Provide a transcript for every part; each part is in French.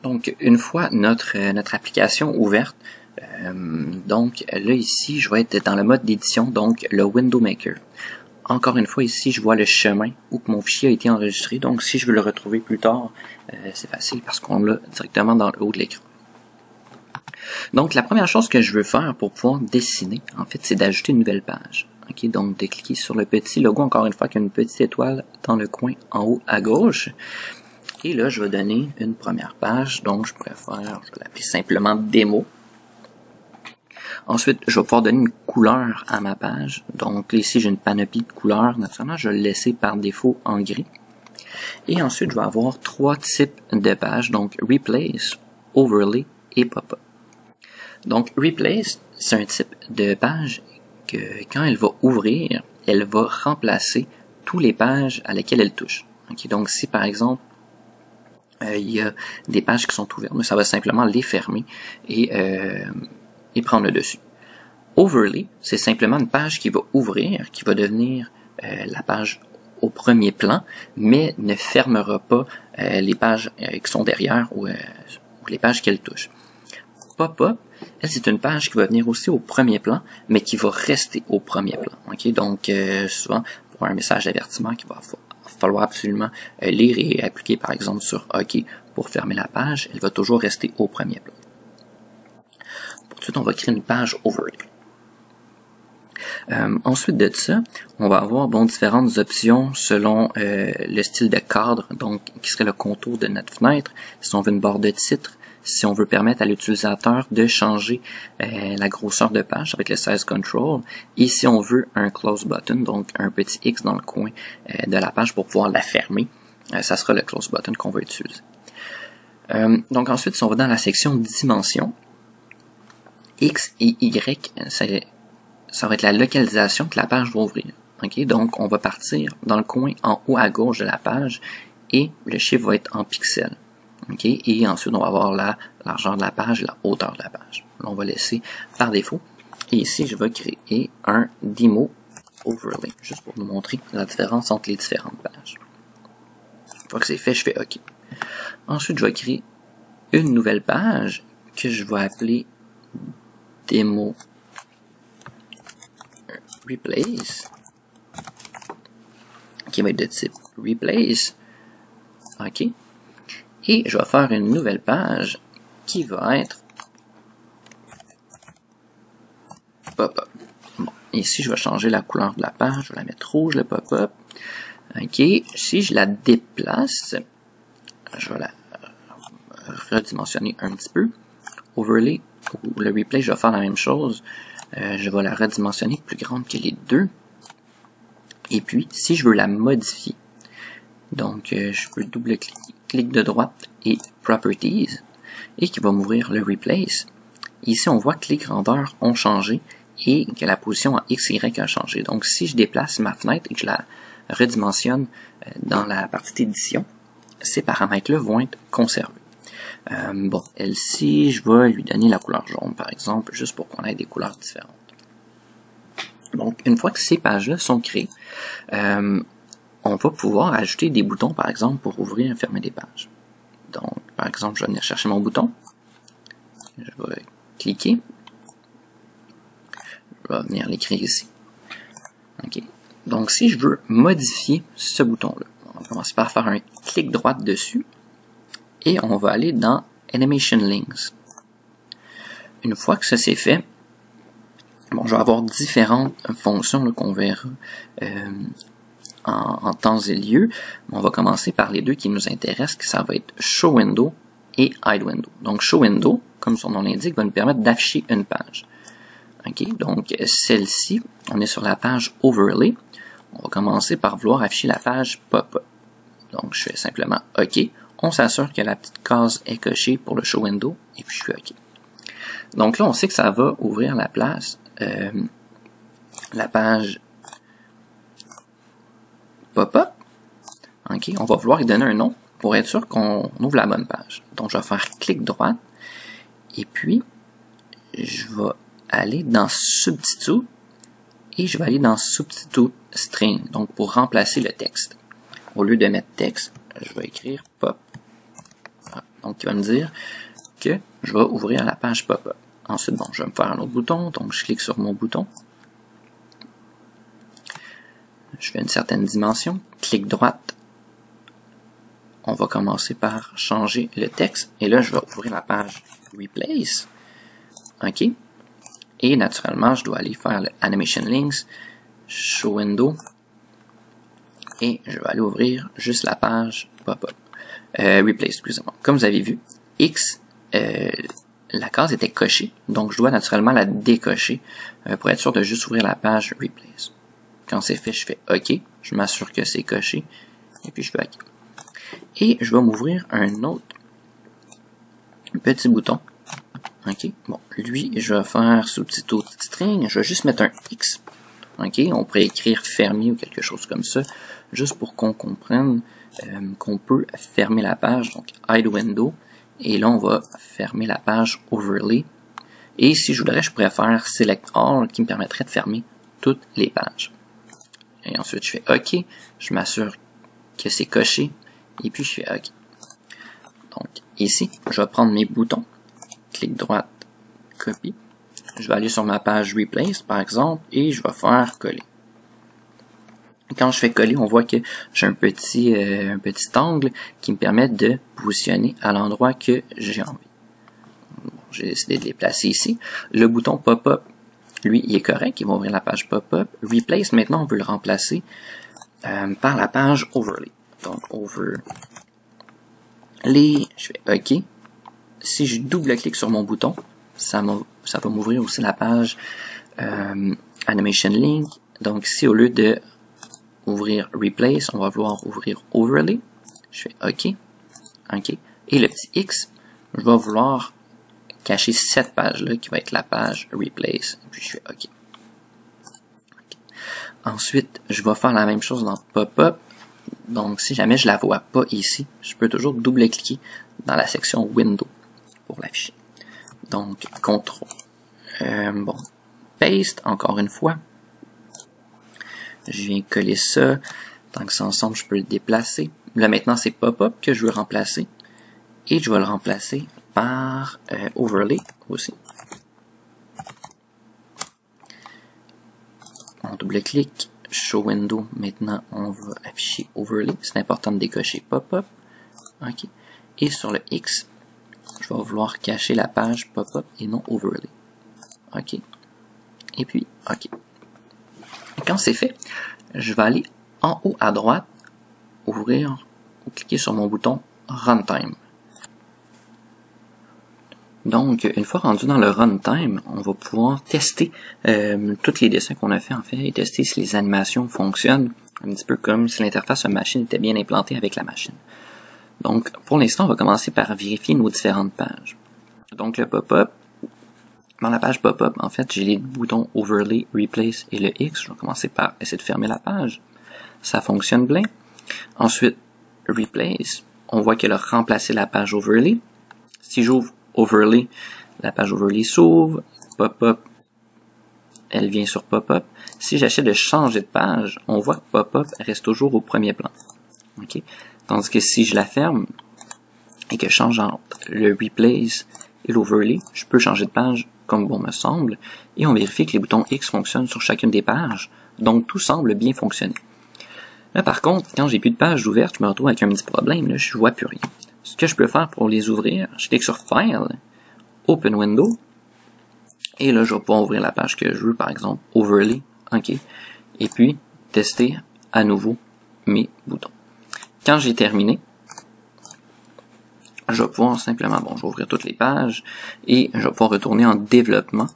Donc, une fois notre application ouverte, donc là ici, je vais être dans le mode d'édition, donc le Window Maker. Encore une fois, ici, je vois le chemin où mon fichier a été enregistré. Donc, si je veux le retrouver plus tard, c'est facile parce qu'on l'a directement dans le haut de l'écran. Donc, la première chose que je veux faire pour pouvoir dessiner, en fait, c'est d'ajouter une nouvelle page. Ok, donc de cliquer sur le petit logo, encore une fois, qui a une petite étoile dans le coin en haut à gauche. Et là, je vais donner une première page. Donc, je préfère, je vais l'appeler simplement démo. Ensuite, je vais pouvoir donner une couleur à ma page. Donc, là, ici, j'ai une panoplie de couleurs. Naturellement, je vais le laisser par défaut en gris. Et ensuite, je vais avoir trois types de pages. Donc, Replace, Overlay et Pop-up. Donc, Replace, c'est un type de page que quand elle va ouvrir, elle va remplacer toutes les pages à lesquelles elle touche. Okay, donc, si par exemple, il y a des pages qui sont ouvertes, ça va simplement les fermer et prendre le dessus. Overlay, c'est simplement une page qui va ouvrir, qui va devenir la page au premier plan, mais ne fermera pas les pages qui sont derrière ou les pages qu'elle touche. Pop-up, elle, c'est une page qui va venir aussi au premier plan, mais qui va rester au premier plan. Okay? Donc, souvent, pour un message d'avertissement qu'il va falloir absolument lire et appliquer, par exemple, sur OK pour fermer la page, elle va toujours rester au premier plan. Pour tout de suite, on va créer une page overlay. Ensuite de ça, on va avoir différentes options selon le style de cadre, donc qui serait le contour de notre fenêtre, si on veut une barre de titre, si on veut permettre à l'utilisateur de changer la grosseur de page avec le size control, et si on veut un close button, donc un petit X dans le coin de la page pour pouvoir la fermer, ça sera le close button qu'on va utiliser. Donc ensuite, si on va dans la section dimension, X et Y, ça va être la localisation que la page va ouvrir. Okay? Donc on va partir dans le coin en haut à gauche de la page et le chiffre va être en pixels. Okay? Et ensuite, on va avoir la largeur de la page et la hauteur de la page. Là, on va laisser par défaut. Et ici, je vais créer un Demo Overlay, juste pour nous montrer la différence entre les différentes pages. Une fois que c'est fait, je fais OK. Ensuite, je vais créer une nouvelle page que je vais appeler Demo Replace, qui va être de type Replace. OK. Et je vais faire une nouvelle page qui va être pop-up. Bon, ici, je vais changer la couleur de la page. Je vais la mettre rouge, le pop-up. OK. Si je la déplace, je vais la redimensionner un petit peu. Overlay ou le replay, je vais faire la même chose. Je vais la redimensionner plus grande que les deux. Et puis, si je veux la modifier, donc je peux double-cliquer. Clic de droite et Properties et qui va m'ouvrir le Replace. Ici, on voit que les grandeurs ont changé et que la position en X et Y a changé. Donc, si je déplace ma fenêtre et que je la redimensionne dans la partie d'édition, ces paramètres-là vont être conservés. Bon, elle-ci, je vais lui donner la couleur jaune, par exemple, juste pour qu'on ait des couleurs différentes. Donc, une fois que ces pages-là sont créées, on va pouvoir ajouter des boutons, par exemple, pour ouvrir et fermer des pages. Donc, par exemple, je vais venir chercher mon bouton. Je vais cliquer. Je vais venir l'écrire ici. OK. Donc, si je veux modifier ce bouton-là, on va commencer par faire un clic droit dessus. Et on va aller dans Animation Links. Une fois que ça c'est fait, bon, je vais avoir différentes fonctions qu'on verra en temps et lieu. On va commencer par les deux qui nous intéressent, que ça va être Show Window et Hide Window. Donc Show Window, comme son nom l'indique, va nous permettre d'afficher une page. Okay? Donc celle-ci, on est sur la page Overlay. On va commencer par vouloir afficher la page Pop-up. Donc je fais simplement OK. On s'assure que la petite case est cochée pour le Show Window et puis je fais OK. Donc là, on sait que ça va ouvrir la place, la page Pop-up. OK, on va vouloir y donner un nom pour être sûr qu'on ouvre la bonne page. Donc, je vais faire clic droit et puis je vais aller dans Substitute et je vais aller dans Substitute String, donc pour remplacer le texte. Au lieu de mettre texte, je vais écrire pop. Donc, il va me dire que je vais ouvrir la page pop-up. Ensuite, bon, je vais me faire un autre bouton. Donc, je clique sur mon bouton. Je fais une certaine dimension. Clic droite. On va commencer par changer le texte. Et là, je vais ouvrir la page Replace. OK. Et naturellement, je dois aller faire le Animation Links, Show Window. Et je vais aller ouvrir juste la page pop-up. Replace, excusez-moi. Comme vous avez vu, X, la case était cochée. Donc, je dois naturellement la décocher pour être sûr de juste ouvrir la page Replace. Quand c'est fait, je fais OK. Je m'assure que c'est coché. Et puis, je fais OK. Et je vais m'ouvrir un autre petit bouton. OK. Bon, lui, je vais faire sous le petit autre string. Je vais juste mettre un X. OK. On pourrait écrire fermé ou quelque chose comme ça. Juste pour qu'on comprenne qu'on peut fermer la page. Donc, hide window. Et là, on va fermer la page overlay. Et si je voudrais, je pourrais faire select all qui me permettrait de fermer toutes les pages. Et ensuite, je fais OK. Je m'assure que c'est coché. Et puis, je fais OK. Donc, ici, je vais prendre mes boutons. Clic droit, copie. Je vais aller sur ma page Replace, par exemple, et je vais faire coller. Quand je fais coller, on voit que j'ai un petit angle qui me permet de positionner à l'endroit que j'ai envie. Bon, j'ai décidé de les placer ici. Le bouton pop-up, lui, il est correct. Il va ouvrir la page pop-up. Replace, maintenant, on veut le remplacer par la page Overlay. Donc, Overlay, je fais OK. Si je double-clique sur mon bouton, ça va m'ouvrir aussi la page Animation Link. Donc, ici, au lieu de ouvrir Replace, on va vouloir ouvrir Overlay. Je fais OK. OK. Et le petit X, je vais vouloir cacher cette page-là qui va être la page Replace. Et puis, je fais OK. Ensuite, je vais faire la même chose dans Pop-up. Donc, si jamais je la vois pas ici, je peux toujours double-cliquer dans la section Window pour l'afficher. Donc, CTRL. Bon, Paste, encore une fois. Je viens coller ça. Tant que c'est ensemble, je peux le déplacer. Là, maintenant, c'est Pop-up que je veux remplacer. Et je vais le remplacer par Overlay aussi. On double-clique. Show Window. Maintenant, on va afficher Overlay. C'est important de décocher Pop-up. OK. Et sur le X, je vais vouloir cacher la page Pop-up et non Overlay. OK. Et puis, OK. Et quand c'est fait, je vais aller en haut à droite, ouvrir ou cliquer sur mon bouton Runtime. Donc, une fois rendu dans le Runtime, on va pouvoir tester tous les dessins qu'on a fait en fait et tester si les animations fonctionnent, un petit peu comme si l'interface machine était bien implantée avec la machine. Donc, pour l'instant, on va commencer par vérifier nos différentes pages. Donc, le pop-up, dans la page pop-up, en fait, j'ai les boutons Overlay, Replace et le X. Je vais commencer par essayer de fermer la page. Ça fonctionne bien. Ensuite, Replace, on voit qu'elle a remplacé la page Overlay. Si j'ouvre Overlay, la page Overlay s'ouvre. Pop-up, elle vient sur Pop-up. Si j'essaie de changer de page, on voit que Pop-up reste toujours au premier plan. OK? Tandis que si je la ferme et que je change entre le Replace et l'Overlay, je peux changer de page comme bon me semble, et on vérifie que les boutons X fonctionnent sur chacune des pages, donc tout semble bien fonctionner. Là par contre, quand j'ai plus de pages ouvertes, je me retrouve avec un petit problème, là, je vois plus rien. Ce que je peux faire pour les ouvrir, je clique sur File, Open Window, et là je vais pouvoir ouvrir la page que je veux, par exemple Overlay, OK, et puis tester à nouveau mes boutons. Quand j'ai terminé, je vais pouvoir simplement, bon, je vais ouvrir toutes les pages et je vais pouvoir retourner en développement.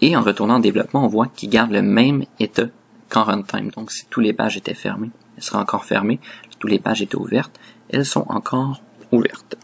Et en retournant en développement, on voit qu'il garde le même état qu'en runtime. Donc, si toutes les pages étaient fermées, elles seraient encore fermées. Si toutes les pages étaient ouvertes, elles sont encore ouvertes.